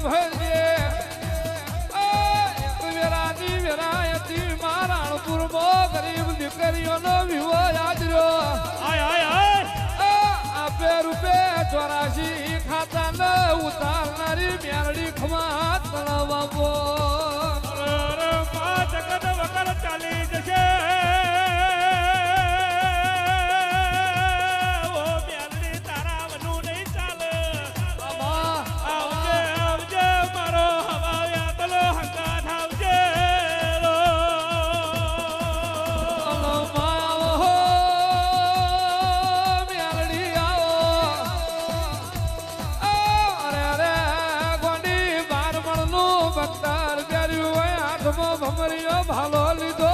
સાંભળજે વેરાની વેરાયતી મારાણપુર મો ગરીબ દીકરીઓનો વિવો યાદર્યો આપે રૂપે 84 ખાતા ન ઉતારનારી મેરડી ખમા તળવાબો જગત વગર ચાલી જશે ઓ મેલડી તારા વનું નહીં ચાલે આવજે આવજે મારો હવા યાદલો હંગાત આવજે મેરડી આવો અરે અરે ગોંડી બાર મણનું બખ્તર કર્યું હોય હાથમાં ભમરીઓ ભાલો લીધો